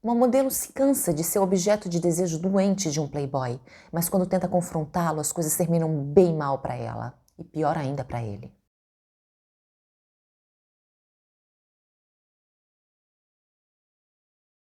Uma modelo se cansa de ser objeto de desejo doente de um playboy, mas quando tenta confrontá-lo, as coisas terminam bem mal para ela, e pior ainda para ele.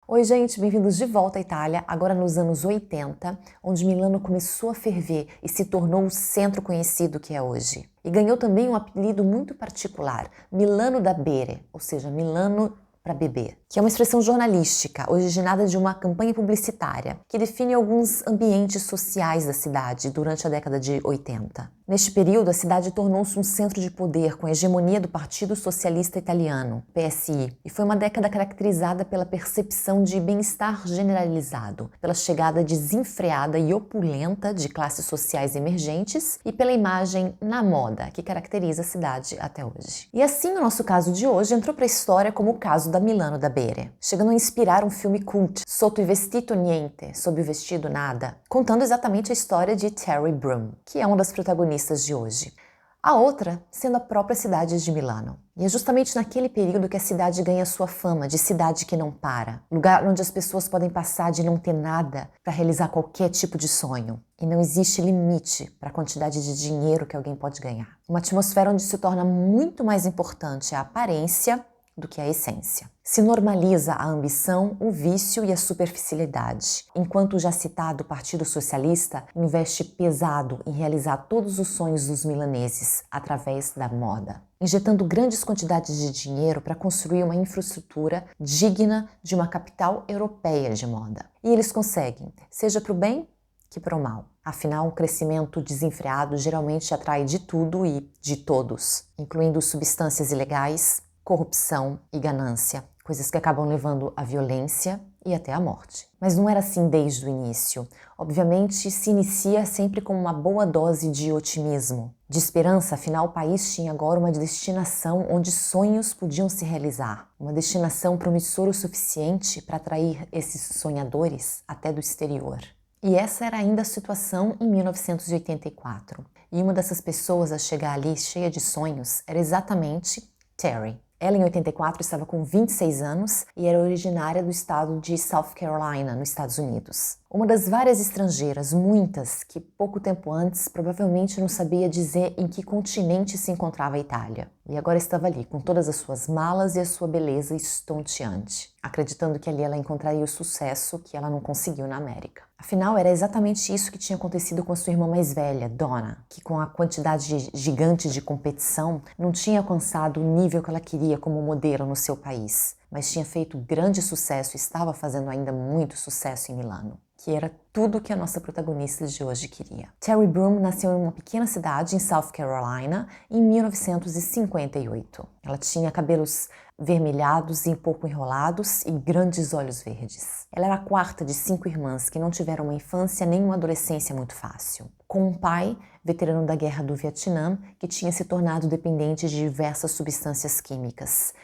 Oi gente, bem-vindos de volta à Itália, agora nos anos 80, onde Milano começou a ferver e se tornou o centro conhecido que é hoje. E ganhou também um apelido muito particular, Milano da Bere, ou seja, Milano para beber, que é uma expressão jornalística originada de uma campanha publicitária que define alguns ambientes sociais da cidade durante a década de 80. Neste período, a cidade tornou-se um centro de poder com a hegemonia do Partido Socialista Italiano, PSI, e foi uma década caracterizada pela percepção de bem-estar generalizado, pela chegada desenfreada e opulenta de classes sociais emergentes e pela imagem na moda que caracteriza a cidade até hoje. E assim, o nosso caso de hoje entrou para a história como o caso da Milano da Bere, chegando a inspirar um filme cult, Sotto il vestito niente, sob o vestido nada, contando exatamente a história de Terry Broom, que é uma das protagonistas de hoje. A outra sendo a própria cidade de Milano. E é justamente naquele período que a cidade ganha sua fama de cidade que não para, lugar onde as pessoas podem passar de não ter nada para realizar qualquer tipo de sonho. E não existe limite para a quantidade de dinheiro que alguém pode ganhar. Uma atmosfera onde se torna muito mais importante a aparência do que a essência. Se normaliza a ambição, o vício e a superficialidade, enquanto o já citado Partido Socialista investe pesado em realizar todos os sonhos dos milaneses através da moda, injetando grandes quantidades de dinheiro para construir uma infraestrutura digna de uma capital europeia de moda. E eles conseguem, seja para o bem que para o mal. Afinal, um crescimento desenfreado geralmente atrai de tudo e de todos, incluindo substâncias ilegais, corrupção e ganância, coisas que acabam levando à violência e até à morte. Mas não era assim desde o início. Obviamente, se inicia sempre com uma boa dose de otimismo, de esperança, afinal o país tinha agora uma destinação onde sonhos podiam se realizar, uma destinação promissora o suficiente para atrair esses sonhadores até do exterior. E essa era ainda a situação em 1984. E uma dessas pessoas a chegar ali cheia de sonhos era exatamente Terry. Ela, em 84, estava com 26 anos e era originária do estado de South Carolina, nos Estados Unidos. Uma das várias estrangeiras, muitas, que pouco tempo antes provavelmente não sabia dizer em que continente se encontrava a Itália. E agora estava ali, com todas as suas malas e a sua beleza estonteante, acreditando que ali ela encontraria o sucesso que ela não conseguiu na América. Afinal, era exatamente isso que tinha acontecido com a sua irmã mais velha, Donna, que com a quantidade gigante de competição não tinha alcançado o nível que ela queria como modelo no seu país, mas tinha feito grande sucesso e estava fazendo ainda muito sucesso em Milano, que era tudo que a nossa protagonista de hoje queria. Terry Broom nasceu em uma pequena cidade em South Carolina em 1958. Ela tinha cabelos vermelhados e um pouco enrolados e grandes olhos verdes. Ela era a quarta de 5 irmãs que não tiveram uma infância nem uma adolescência muito fácil. Com um pai, veterano da Guerra do Vietnã, que tinha se tornado dependente de diversas substâncias químicas,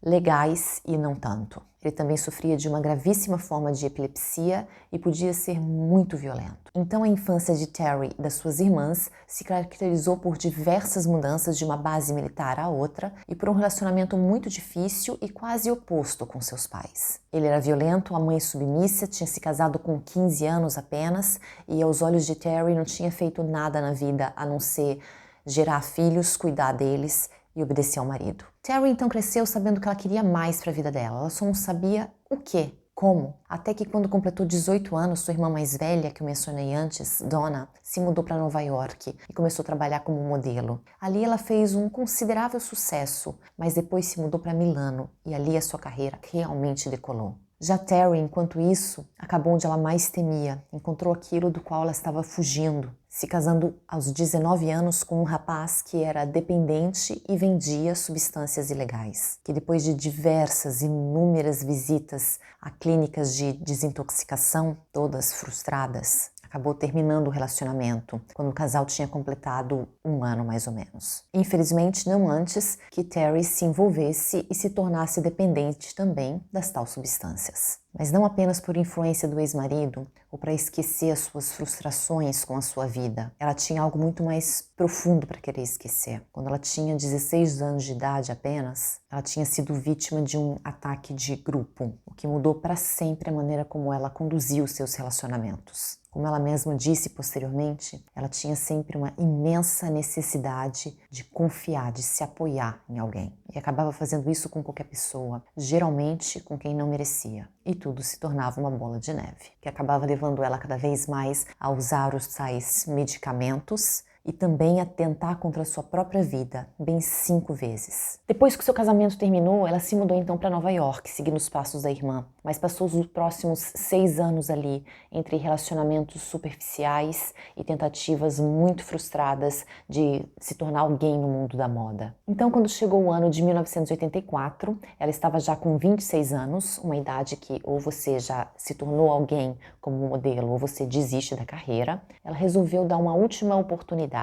legais e não tanto. Ele também sofria de uma gravíssima forma de epilepsia e podia ser muito violento. Então a infância de Terry e das suas irmãs se caracterizou por diversas mudanças de uma base militar à outra e por um relacionamento muito difícil e quase oposto com seus pais. Ele era violento, a mãe submissa, tinha se casado com 15 anos apenas e aos olhos de Terry não tinha feito nada na vida a não ser gerar filhos, cuidar deles e obedecer ao marido. Terry então cresceu sabendo que ela queria mais para a vida dela, ela só não sabia o quê, como. Até que quando completou 18 anos, sua irmã mais velha, que eu mencionei antes, Donna, se mudou para Nova York e começou a trabalhar como modelo. Ali ela fez um considerável sucesso, mas depois se mudou para Milano e ali a sua carreira realmente decolou. Já Terry, enquanto isso, acabou onde ela mais temia, encontrou aquilo do qual ela estava fugindo, se casando aos 19 anos com um rapaz que era dependente e vendia substâncias ilegais, que depois de diversas, inúmeras visitas a clínicas de desintoxicação, todas frustradas, acabou terminando o relacionamento quando o casal tinha completado 1 ano mais ou menos. Infelizmente, não antes que Terry se envolvesse e se tornasse dependente também das tais substâncias. Mas não apenas por influência do ex-marido ou para esquecer as suas frustrações com a sua vida. Ela tinha algo muito mais profundo para querer esquecer. Quando ela tinha 16 anos de idade apenas, ela tinha sido vítima de um ataque de grupo, o que mudou para sempre a maneira como ela conduzia os seus relacionamentos. Como ela mesma disse posteriormente, ela tinha sempre uma imensa necessidade de confiar, de se apoiar em alguém. E acabava fazendo isso com qualquer pessoa, geralmente com quem não merecia. E tudo se tornava uma bola de neve, que acabava levando ela cada vez mais a usar os tais medicamentos e também atentar contra a sua própria vida, bem 5 vezes. Depois que seu casamento terminou, ela se mudou então para Nova York, seguindo os passos da irmã, mas passou os próximos 6 anos ali, entre relacionamentos superficiais e tentativas muito frustradas de se tornar alguém no mundo da moda. Então, quando chegou o ano de 1984, ela estava já com 26 anos, uma idade que ou você já se tornou alguém como modelo ou você desiste da carreira. Ela resolveu dar uma última oportunidade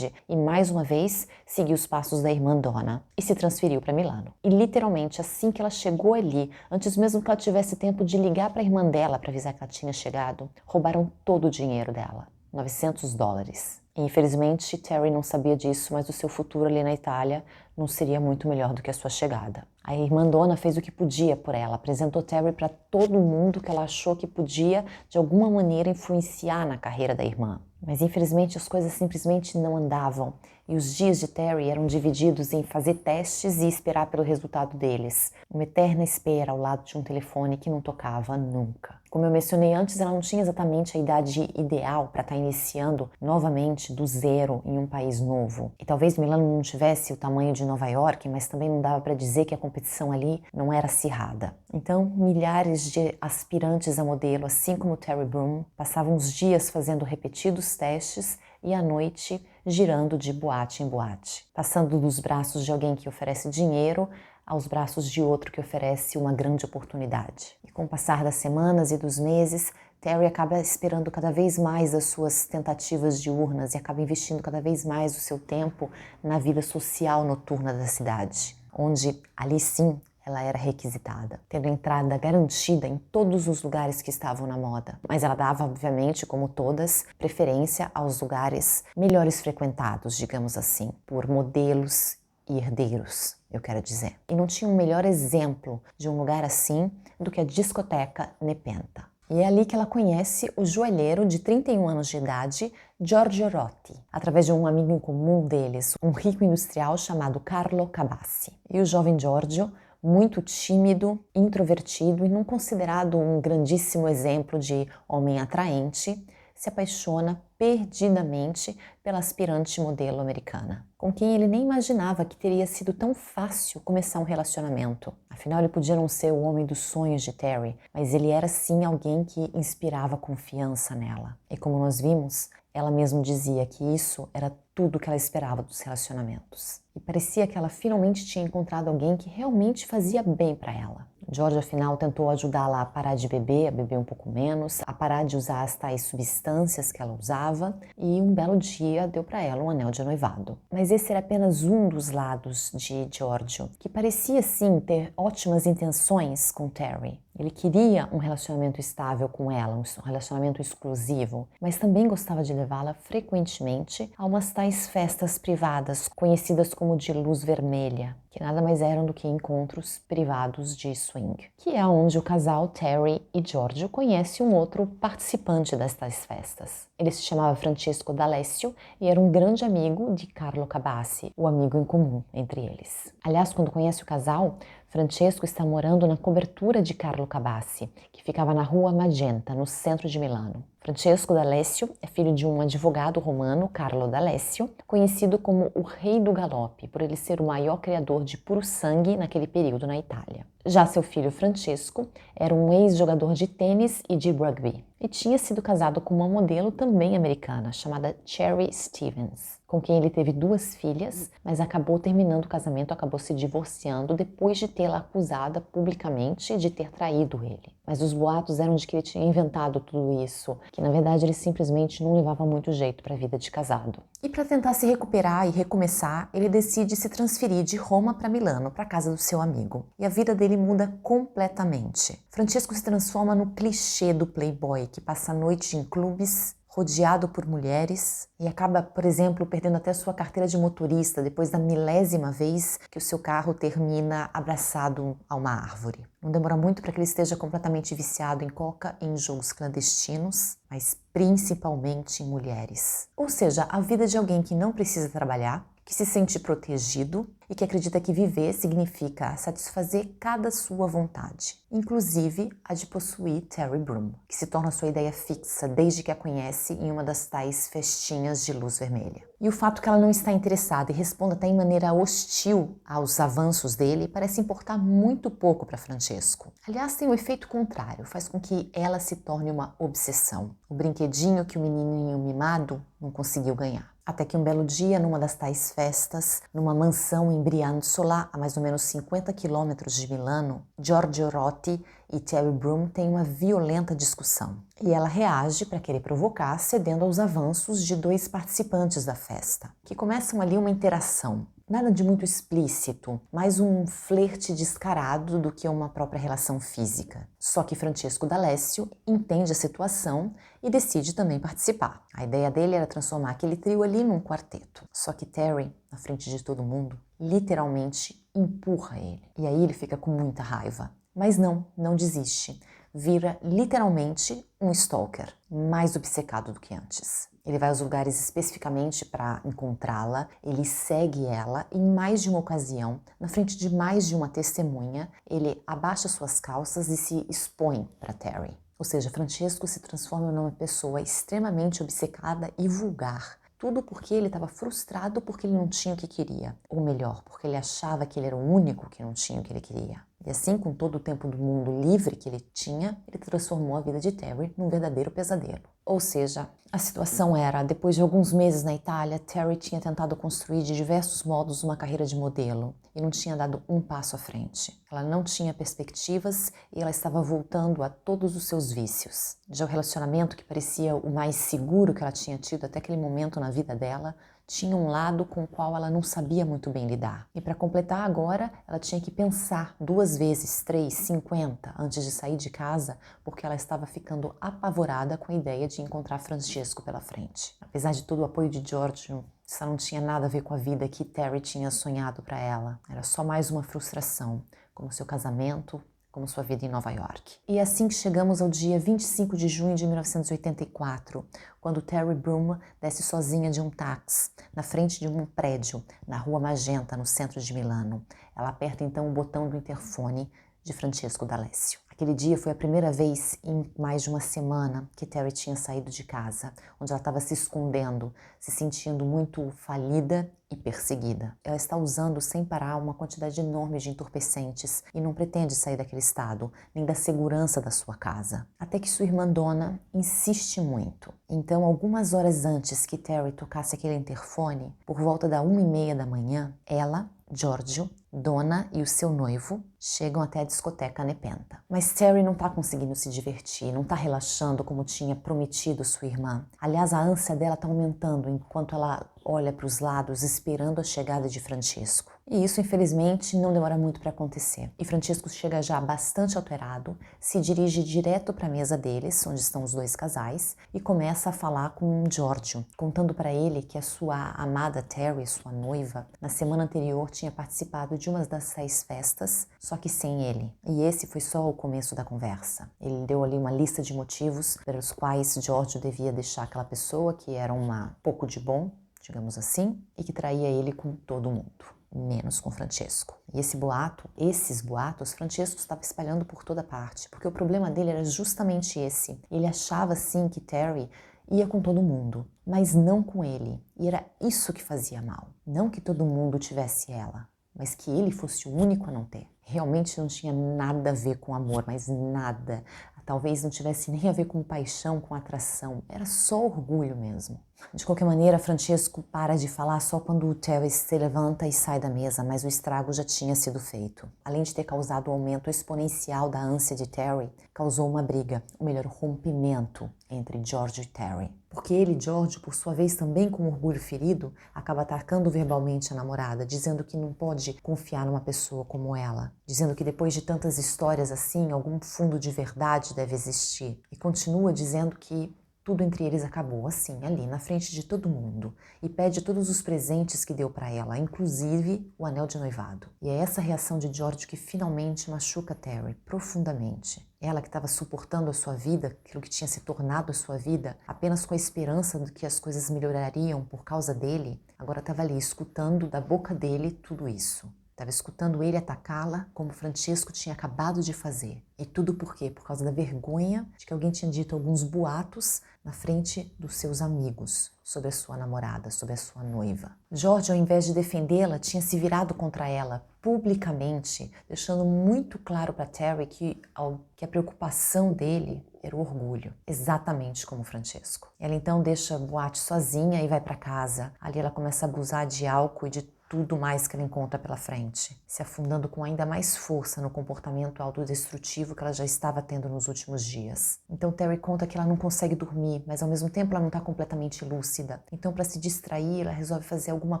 e mais uma vez seguiu os passos da irmã Donna e se transferiu para Milano. E literalmente assim que ela chegou ali, antes mesmo que ela tivesse tempo de ligar para a irmã dela para avisar que ela tinha chegado, roubaram todo o dinheiro dela, $900. E, infelizmente, Terry não sabia disso, mas o seu futuro ali na Itália não seria muito melhor do que a sua chegada. A irmã Donna fez o que podia por ela, apresentou Terry para todo mundo que ela achou que podia, de alguma maneira, influenciar na carreira da irmã. Mas, infelizmente, as coisas simplesmente não andavam. E os dias de Terry eram divididos em fazer testes e esperar pelo resultado deles. Uma eterna espera ao lado de um telefone que não tocava nunca. Como eu mencionei antes, ela não tinha exatamente a idade ideal para estar iniciando novamente do zero em um país novo. E talvez Milano não tivesse o tamanho de Nova York, mas também não dava para dizer que a competição ali não era acirrada. Então, milhares de aspirantes a modelo, assim como Terry Broom, passavam os dias fazendo repetidos testes e à noite girando de boate em boate, passando dos braços de alguém que oferece dinheiro aos braços de outro que oferece uma grande oportunidade. E com o passar das semanas e dos meses, Terry acaba esperando cada vez mais as suas tentativas diurnas e acaba investindo cada vez mais o seu tempo na vida social noturna da cidade, onde ali sim ela era requisitada, tendo entrada garantida em todos os lugares que estavam na moda. Mas ela dava, obviamente, como todas, preferência aos lugares melhores frequentados, digamos assim, por modelos e herdeiros, eu quero dizer. E não tinha um melhor exemplo de um lugar assim do que a discoteca Nepenta. E é ali que ela conhece o joalheiro de 31 anos de idade, Giorgio Rotti, através de um amigo em comum deles, um rico industrial chamado Carlo Cabassi. E o jovem Giorgio, muito tímido, introvertido e não considerado um grandíssimo exemplo de homem atraente, se apaixona perdidamente pela aspirante modelo americana, com quem ele nem imaginava que teria sido tão fácil começar um relacionamento. Afinal, ele podia não ser o homem dos sonhos de Terry, mas ele era sim alguém que inspirava confiança nela. E como nós vimos, ela mesma dizia que isso era tudo que ela esperava dos relacionamentos. E parecia que ela finalmente tinha encontrado alguém que realmente fazia bem para ela. George, afinal, tentou ajudá-la a parar de beber, a beber um pouco menos, a parar de usar as tais substâncias que ela usava, e um belo dia deu para ela um anel de noivado. Mas esse era apenas um dos lados de Giorgio, que parecia sim ter ótimas intenções com Terry. Ele queria um relacionamento estável com ela, um relacionamento exclusivo, mas também gostava de levá-la frequentemente a umas tais festas privadas, conhecidas como de luz vermelha, que nada mais eram do que encontros privados de swing, que é onde o casal Terry e Giorgio conhece um outro participante destas festas. Ele se chamava Francesco D'Alessio e era um grande amigo de Carlo Cabassi, o amigo em comum entre eles. Aliás, quando conhece o casal, Francesco está morando na cobertura de Carlo Cabassi, que ficava na rua Magenta, no centro de Milano. Francesco D'Alessio é filho de um advogado romano, Carlo D'Alessio, conhecido como o Rei do Galope, por ele ser o maior criador de puro sangue naquele período na Itália. Já seu filho Francesco era um ex-jogador de tênis e de rugby, e tinha sido casado com uma modelo também americana, chamada Cherry Stevens, com quem ele teve 2 filhas, mas acabou terminando o casamento, acabou se divorciando depois de tê-la acusada publicamente de ter traído ele. Mas os boatos eram de que ele tinha inventado tudo isso, que na verdade ele simplesmente não levava muito jeito para a vida de casado. E para tentar se recuperar e recomeçar, ele decide se transferir de Roma para Milano, para casa do seu amigo. E a vida dele muda completamente. Francesco se transforma no clichê do playboy que passa a noite em clubes, rodeado por mulheres, e acaba, por exemplo, perdendo até sua carteira de motorista depois da milésima vez que o seu carro termina abraçado a uma árvore. Não demora muito para que ele esteja completamente viciado em coca e em jogos clandestinos, mas principalmente em mulheres. Ou seja, a vida de alguém que não precisa trabalhar, que se sente protegido e que acredita que viver significa satisfazer cada sua vontade, inclusive a de possuir Terry Broom, que se torna sua ideia fixa desde que a conhece em uma das tais festinhas de luz vermelha. E o fato que ela não está interessada e responde até em maneira hostil aos avanços dele parece importar muito pouco para Francesco. Aliás, tem o efeito contrário, faz com que ela se torne uma obsessão, o brinquedinho que o menininho mimado não conseguiu ganhar. Até que um belo dia, numa das tais festas, numa mansão em Brianzola, a mais ou menos 50 quilômetros de Milano, Giorgio Rotti e Terry Broom têm uma violenta discussão. E ela reage para querer provocar, cedendo aos avanços de 2 participantes da festa, que começam ali uma interação. Nada de muito explícito, mais um flerte descarado do que uma própria relação física. Só que Francesco D'Alessio entende a situação e decide também participar. A ideia dele era transformar aquele trio ali num quarteto. Só que Terry, na frente de todo mundo, literalmente empurra ele. E aí ele fica com muita raiva. Mas não desiste. Vira literalmente um stalker, mais obcecado do que antes. Ele vai aos lugares especificamente para encontrá-la, ele segue ela e em mais de uma ocasião, na frente de mais de uma testemunha, ele abaixa suas calças e se expõe para Terry. Ou seja, Francesco se transforma numa pessoa extremamente obcecada e vulgar. Tudo porque ele estava frustrado porque ele não tinha o que queria. Ou melhor, porque ele achava que ele era o único que não tinha o que ele queria. E assim, com todo o tempo do mundo livre que ele tinha, ele transformou a vida de Terry num verdadeiro pesadelo. Ou seja, a situação era, depois de alguns meses na Itália, Terry tinha tentado construir de diversos modos uma carreira de modelo e não tinha dado um passo à frente. Ela não tinha perspectivas e ela estava voltando a todos os seus vícios. Já o relacionamento que parecia o mais seguro que ela tinha tido até aquele momento na vida dela, tinha um lado com o qual ela não sabia muito bem lidar. E para completar agora, ela tinha que pensar 2 vezes, 3, 50 antes de sair de casa, porque ela estava ficando apavorada com a ideia de encontrar Francesco pela frente. Apesar de todo o apoio de Giorgio, isso não tinha nada a ver com a vida que Terry tinha sonhado para ela. Era só mais uma frustração, como seu casamento, como sua vida em Nova York. E é assim que chegamos ao dia 25 de junho de 1984, quando Terry Broom desce sozinha de um táxi na frente de um prédio na Rua Magenta, no centro de Milano. Ela aperta então o botão do interfone de Francesco D'Alessio. Aquele dia foi a primeira vez em mais de uma semana que Terry tinha saído de casa, onde ela estava se escondendo, se sentindo muito falida e perseguida. Ela está usando sem parar uma quantidade enorme de entorpecentes e não pretende sair daquele estado, nem da segurança da sua casa. Até que sua irmã Donna insiste muito. Então, algumas horas antes que Terry tocasse aquele interfone, por volta da 1h30 da manhã, ela, Giorgio, Donna e o seu noivo chegam até a discoteca Nepenta. Mas Terry não está conseguindo se divertir, não está relaxando como tinha prometido sua irmã. Aliás, a ânsia dela está aumentando enquanto ela olha para os lados esperando a chegada de Francesco. E isso, infelizmente, não demora muito para acontecer. E Francesco chega já bastante alterado, se dirige direto para a mesa deles, onde estão os 2 casais, e começa a falar com Giorgio, contando para ele que a sua amada Terry, sua noiva, na semana anterior tinha participado de uma das 6 festas, só que sem ele. E esse foi só o começo da conversa. Ele deu ali uma lista de motivos pelos quais Giorgio devia deixar aquela pessoa que era uma pouco de bom, digamos assim, e que traía ele com todo mundo, menos com Francesco. E esses boatos, Francesco estava espalhando por toda parte, porque o problema dele era justamente esse. Ele achava, sim, que Terry ia com todo mundo, mas não com ele. E era isso que fazia mal. Não que todo mundo tivesse ela, mas que ele fosse o único a não ter. Realmente não tinha nada a ver com amor, mas nada. Talvez não tivesse nem a ver com paixão, com atração. Era só orgulho mesmo. De qualquer maneira, Francesco para de falar só quando o Terry se levanta e sai da mesa, mas o estrago já tinha sido feito. Além de ter causado o aumento exponencial da ânsia de Terry, causou uma briga, ou melhor, rompimento entre George e Terry. Porque ele, George, por sua vez também com orgulho ferido, acaba atacando verbalmente a namorada, dizendo que não pode confiar numa pessoa como ela, dizendo que depois de tantas histórias assim, algum fundo de verdade deve existir. E continua dizendo que tudo entre eles acabou assim, ali, na frente de todo mundo, e pede todos os presentes que deu para ela, inclusive o anel de noivado. E é essa reação de George que finalmente machuca Terry profundamente. Ela que estava suportando a sua vida, aquilo que tinha se tornado a sua vida, apenas com a esperança de que as coisas melhorariam por causa dele, agora estava ali escutando da boca dele tudo isso. Estava escutando ele atacá-la como Francesco tinha acabado de fazer. E tudo por quê? Por causa da vergonha de que alguém tinha dito alguns boatos na frente dos seus amigos sobre a sua namorada, sobre a sua noiva. George, ao invés de defendê-la, tinha se virado contra ela publicamente, deixando muito claro para Terry que a preocupação dele era o orgulho, exatamente como Francesco. Ela então deixa a boate sozinha e vai para casa. Ali ela começa a abusar de álcool e de tudo mais que ela encontra pela frente, se afundando com ainda mais força no comportamento autodestrutivo que ela já estava tendo nos últimos dias. Então Terry conta que ela não consegue dormir, mas ao mesmo tempo ela não está completamente lúcida. Então, para se distrair, ela resolve fazer alguma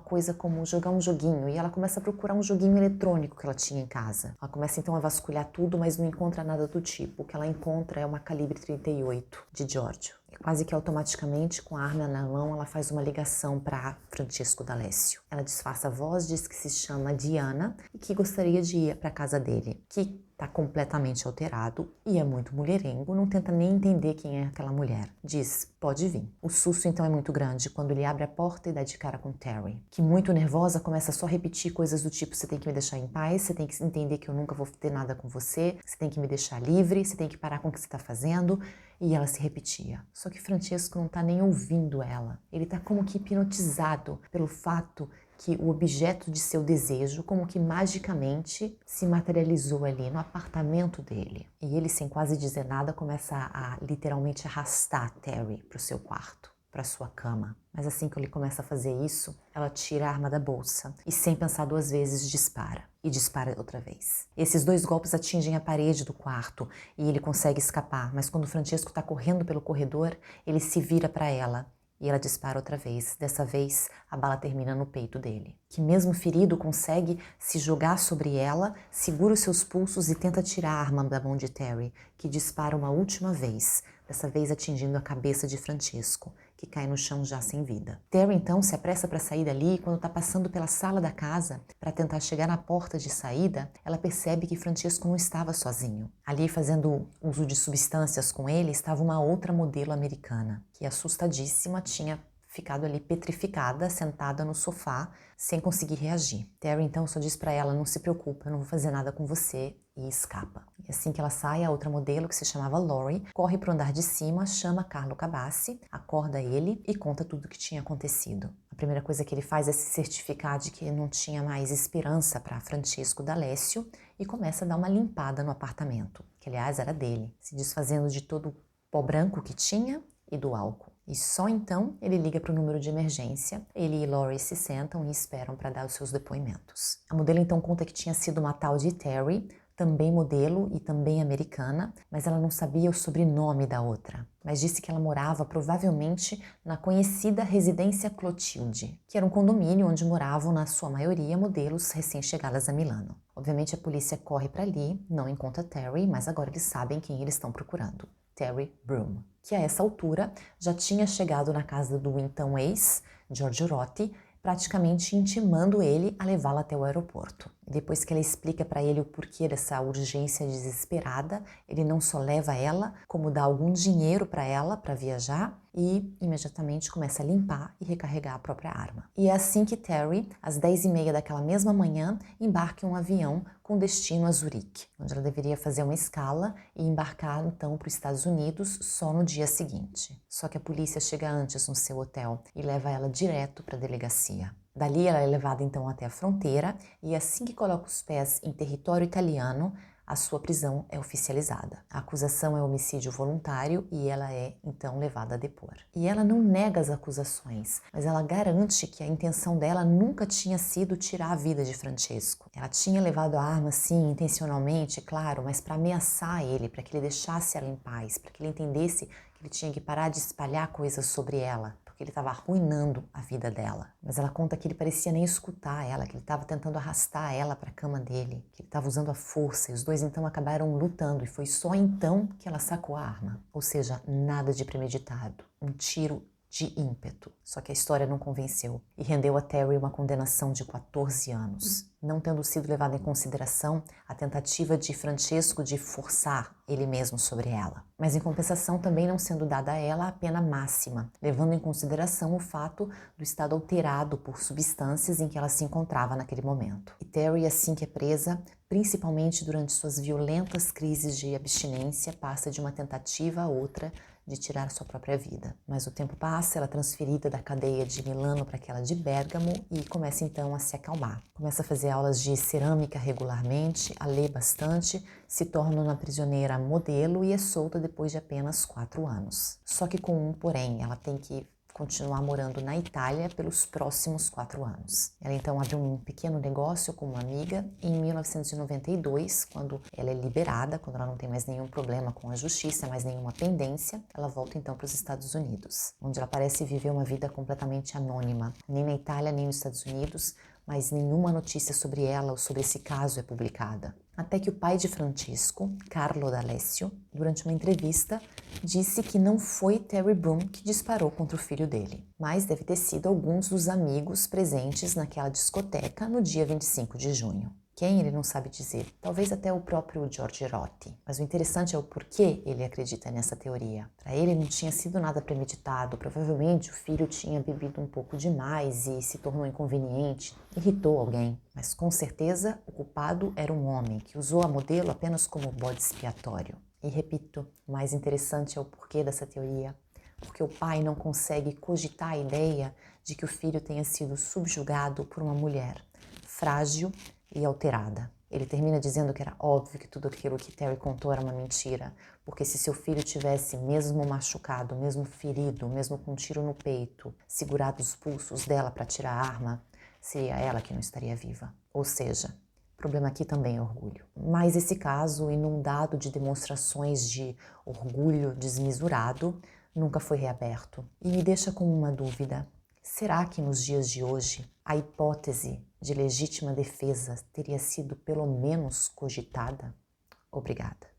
coisa como jogar um joguinho, e ela começa a procurar um joguinho eletrônico que ela tinha em casa. Ela começa então a vasculhar tudo, mas não encontra nada do tipo. O que ela encontra é uma calibre 38 de Giorgio. Quase que automaticamente, com a arma na mão, ela faz uma ligação para Francesco D'Alessio. Ela disfarça a voz, diz que se chama Diana e que gostaria de ir para a casa dele, que está completamente alterado e é muito mulherengo, não tenta nem entender quem é aquela mulher. Diz, pode vir. O susto então é muito grande quando ele abre a porta e dá de cara com Terry, que muito nervosa começa só a repetir coisas do tipo, você tem que me deixar em paz, você tem que entender que eu nunca vou ter nada com você, você tem que me deixar livre, você tem que parar com o que você está fazendo. E ela se repetia. Só que Francesco não está nem ouvindo ela. Ele está como que hipnotizado pelo fato que o objeto de seu desejo, como que magicamente se materializou ali no apartamento dele. E ele, sem quase dizer nada, começa a literalmente arrastar Terry para o seu quarto, para sua cama. Mas assim que ele começa a fazer isso, ela tira a arma da bolsa e, sem pensar duas vezes, dispara. E dispara outra vez. Esses dois golpes atingem a parede do quarto e ele consegue escapar, mas quando Francesco está correndo pelo corredor, ele se vira para ela e ela dispara outra vez. Dessa vez, a bala termina no peito dele, que mesmo ferido consegue se jogar sobre ela, segura os seus pulsos e tenta tirar a arma da mão de Terry, que dispara uma última vez, dessa vez atingindo a cabeça de Francesco, que cai no chão já sem vida. Terry então se apressa para sair dali e quando está passando pela sala da casa para tentar chegar na porta de saída, ela percebe que Francesco não estava sozinho. Ali, fazendo uso de substâncias com ele, estava uma outra modelo americana, que assustadíssima tinha ficado ali petrificada, sentada no sofá, sem conseguir reagir. Terry então só diz para ela, não se preocupa, eu não vou fazer nada com você, e escapa. E assim que ela sai, a outra modelo, que se chamava Lori, corre para o andar de cima, chama Carlo Cabassi, acorda ele e conta tudo o que tinha acontecido. A primeira coisa que ele faz é se certificar de que não tinha mais esperança para Francesco D'Alessio e começa a dar uma limpada no apartamento, que aliás era dele, se desfazendo de todo o pó branco que tinha e do álcool. E só então ele liga para o número de emergência, ele e Lori se sentam e esperam para dar os seus depoimentos. A modelo então conta que tinha sido uma tal de Terry, também modelo e também americana, mas ela não sabia o sobrenome da outra. Mas disse que ela morava provavelmente na conhecida residência Clotilde, que era um condomínio onde moravam, na sua maioria, modelos recém-chegadas a Milano. Obviamente a polícia corre para ali, não encontra Terry, mas agora eles sabem quem eles estão procurando. Terry Broom, que a essa altura já tinha chegado na casa do então ex, Giorgio Rotti, praticamente intimando ele a levá-la até o aeroporto. Depois que ela explica para ele o porquê dessa urgência desesperada, ele não só leva ela, como dá algum dinheiro para ela para viajar e imediatamente começa a limpar e recarregar a própria arma. E é assim que Terry, às 10h30 daquela mesma manhã, embarca em um avião com destino a Zurique, onde ela deveria fazer uma escala e embarcar então para os Estados Unidos só no dia seguinte. Só que a polícia chega antes no seu hotel e leva ela direto para a delegacia. Dali ela é levada então até a fronteira e assim que coloca os pés em território italiano, a sua prisão é oficializada. A acusação é homicídio voluntário e ela é, então, levada a depor. E ela não nega as acusações, mas ela garante que a intenção dela nunca tinha sido tirar a vida de Francesco. Ela tinha levado a arma, sim, intencionalmente, claro, mas para ameaçar ele, para que ele deixasse ela em paz, para que ele entendesse que ele tinha que parar de espalhar coisas sobre ela, porque ele estava arruinando a vida dela. Mas ela conta que ele parecia nem escutar ela, que ele estava tentando arrastar ela para a cama dele, que ele estava usando a força, e os dois então acabaram lutando, e foi só então que ela sacou a arma. Ou seja, nada de premeditado, um tiro de ímpeto. Só que a história não convenceu e rendeu a Terry uma condenação de 14 anos, não tendo sido levada em consideração a tentativa de Francesco de forçar ele mesmo sobre ela. Mas em compensação também não sendo dada a ela a pena máxima, levando em consideração o fato do estado alterado por substâncias em que ela se encontrava naquele momento. E Terry, assim que é presa, principalmente durante suas violentas crises de abstinência, passa de uma tentativa a outra de tirar sua própria vida. Mas o tempo passa, ela é transferida da cadeia de Milano para aquela de Bérgamo e começa então a se acalmar. Começa a fazer aulas de cerâmica regularmente, a ler bastante, se torna uma prisioneira modelo e é solta depois de apenas 4 anos. Só que com um porém, ela tem que continuar morando na Itália pelos próximos 4 anos. Ela então abre um pequeno negócio com uma amiga e em 1992, quando ela é liberada, quando ela não tem mais nenhum problema com a justiça, mais nenhuma pendência, ela volta então para os Estados Unidos, onde ela parece viver uma vida completamente anônima. Nem na Itália, nem nos Estados Unidos, mas nenhuma notícia sobre ela ou sobre esse caso é publicada. Até que o pai de Francesco, Carlo D'Alessio, durante uma entrevista, disse que não foi Terry Broom que disparou contra o filho dele, mas deve ter sido alguns dos amigos presentes naquela discoteca no dia 25 de junho. Quem ele não sabe dizer, talvez até o próprio Giorgio Rotti. Mas o interessante é o porquê ele acredita nessa teoria. Para ele não tinha sido nada premeditado, provavelmente o filho tinha bebido um pouco demais e se tornou inconveniente, irritou alguém. Mas com certeza o culpado era um homem que usou a modelo apenas como bode expiatório. E repito, o mais interessante é o porquê dessa teoria. Porque o pai não consegue cogitar a ideia de que o filho tenha sido subjugado por uma mulher frágil e alterada. Ele termina dizendo que era óbvio que tudo aquilo que Terry contou era uma mentira, porque se seu filho tivesse, mesmo machucado, mesmo ferido, mesmo com um tiro no peito, segurado os pulsos dela para tirar a arma, seria ela que não estaria viva. Ou seja, o problema aqui também é orgulho. Mas esse caso, inundado de demonstrações de orgulho desmesurado, nunca foi reaberto. E me deixa com uma dúvida. Será que nos dias de hoje a hipótese de legítima defesa teria sido pelo menos cogitada? Obrigada.